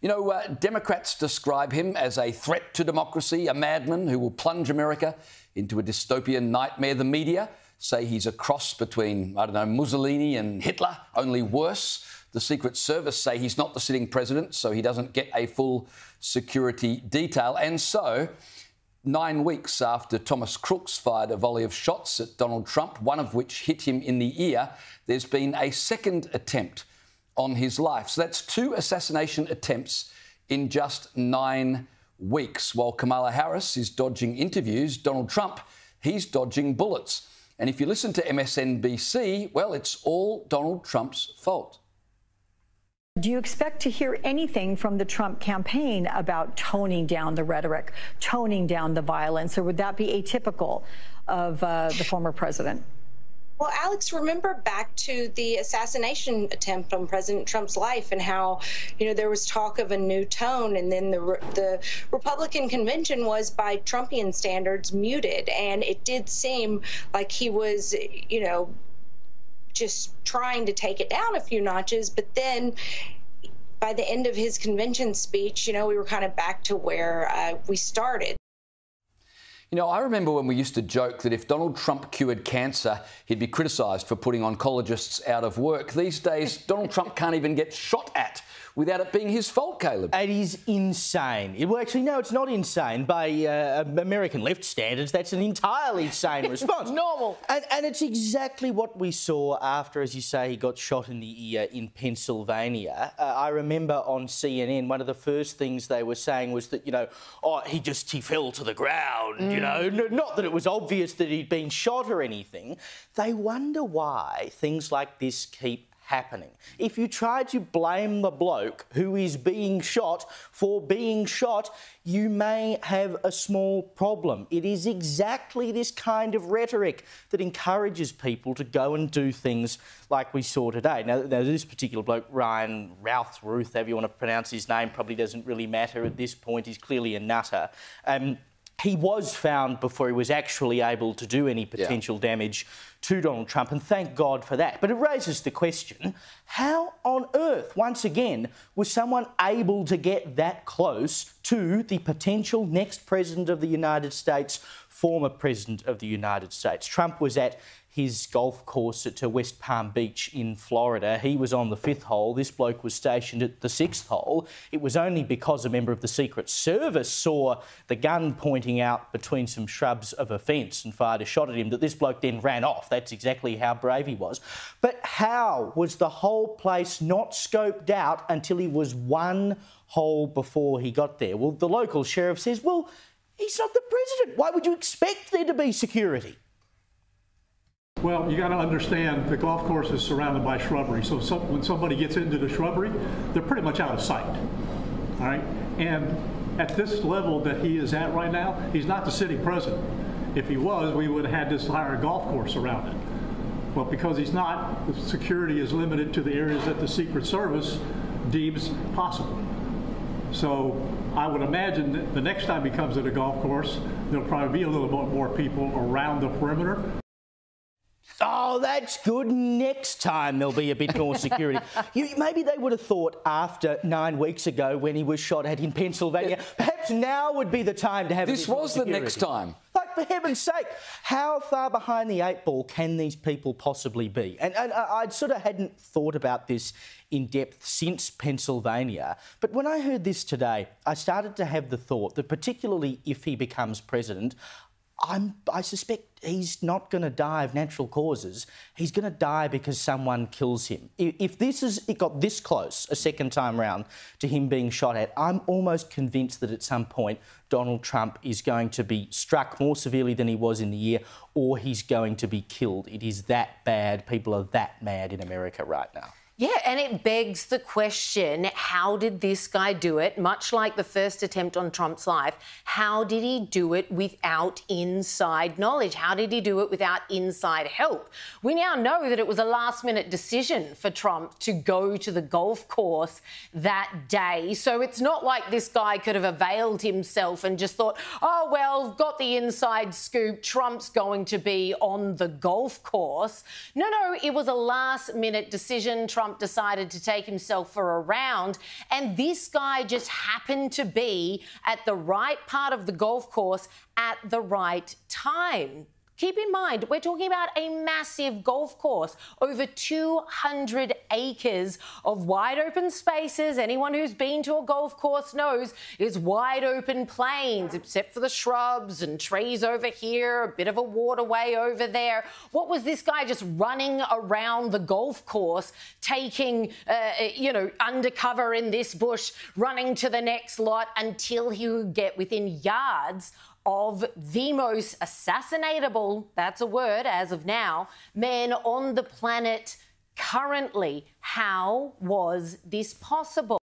You know, Democrats describe him as a threat to democracy, a madman who will plunge America into a dystopian nightmare. The media say he's a cross between, I don't know, Mussolini and Hitler, only worse. The Secret Service say he's not the sitting president, so he doesn't get a full security detail. And so, 9 weeks after Thomas Crooks fired a volley of shots at Donald Trump, one of which hit him in the ear, there's been a second attempt on his life. So that's 2 assassination attempts in just 9 weeks. While Kamala Harris is dodging interviews, Donald Trump, he's dodging bullets. And if you listen to MSNBC, well, it's all Donald Trump's fault. Do you expect to hear anything from the Trump campaign about toning down the rhetoric, toning down the violence, or would that be atypical of the former president? Well, Alex, remember back to the assassination attempt on President Trump's life and how, there was talk of a new tone, and then the Republican convention was, by Trumpian standards, muted. And it did seem like he was, just trying to take it down a few notches. But then by the end of his convention speech, we were kind of back to where we started. I remember when we used to joke that if Donald Trump cured cancer, he'd be criticised for putting oncologists out of work. These days, Donald Trump can't even get shot at without it being his fault, Caleb. It is insane. Well, actually, no, it's not insane. By American left standards, that's an entirely sane response. Normal. And it's exactly what we saw after, as you say, he got shot in the ear in Pennsylvania. I remember on CNN, one of the first things they were saying was that, he fell to the ground, Not that it was obvious that he'd been shot or anything. They wonder why things like this keep happening. If you try to blame the bloke who is being shot for being shot, you may have a small problem. It is exactly this kind of rhetoric that encourages people to go and do things like we saw today. Now this particular bloke, Ryan Ruth, however you want to pronounce his name, probably doesn't really matter at this point. He's clearly a nutter. He was found before he was actually able to do any potential damage to Donald Trump, and thank God for that. But it raises the question, how on earth, once again, was someone able to get that close to the potential next president of the United States, former president of the United States? Trump was at his golf course at West Palm Beach in Florida. He was on the 5th hole. This bloke was stationed at the 6th hole. It was only because a member of the Secret Service saw the gun pointing out between some shrubs of a fence and fired a shot at him that this bloke then ran off. That's exactly how brave he was. But how was the whole place not scoped out until he was 1 hole before he got there? Well, the local sheriff says, well, he's not the president. Why would you expect there to be security? Well, you got to understand the golf course is surrounded by shrubbery. So when somebody gets into the shrubbery, they're pretty much out of sight. All right. And at this level that he is at right now, he's not the sitting president. If he was, we would have had this entire golf course around it. Well, because he's not, the security is limited to the areas that the Secret Service deems possible. So I would imagine that the next time he comes to the golf course, there'll probably be a little bit more people around the perimeter. Oh, that's good. Next time there'll be a bit more security. Maybe they would have thought after 9 weeks ago when he was shot at in Pennsylvania, perhaps now would be the time to have this was the next time. Like, for heaven's sake, how far behind the 8 ball can these people possibly be? And I sort of hadn't thought about this in depth since Pennsylvania. But when I heard this today, I started to have the thought that particularly if he becomes president, I suspect he's not going to die of natural causes. He's going to die because someone kills him. If it got this close a second time round to him being shot at, I'm almost convinced that at some point Donald Trump is going to be struck more severely than he was in the year, or he's going to be killed. It is that bad. People are that mad in America right now. Yeah, and it begs the question, how did this guy do it? Much like the first attempt on Trump's life, how did he do it without inside knowledge? How did he do it without inside help? We now know that it was a last-minute decision for Trump to go to the golf course that day. So it's not like this guy could have availed himself and just thought, oh, well, got the inside scoop, Trump's going to be on the golf course. No, it was a last-minute decision. Trump Trump decided to take himself for a round, and this guy just happened to be at the right part of the golf course at the right time. Keep in mind, we're talking about a massive golf course, over 200 acres of wide open spaces. Anyone who's been to a golf course knows is wide open plains, except for the shrubs and trees over here, a bit of a waterway over there. What was this guy just running around the golf course, taking, undercover in this bush, running to the next lot until he would get within yards of the most assassinatable, that's a word as of now, man on the planet currently? How was this possible?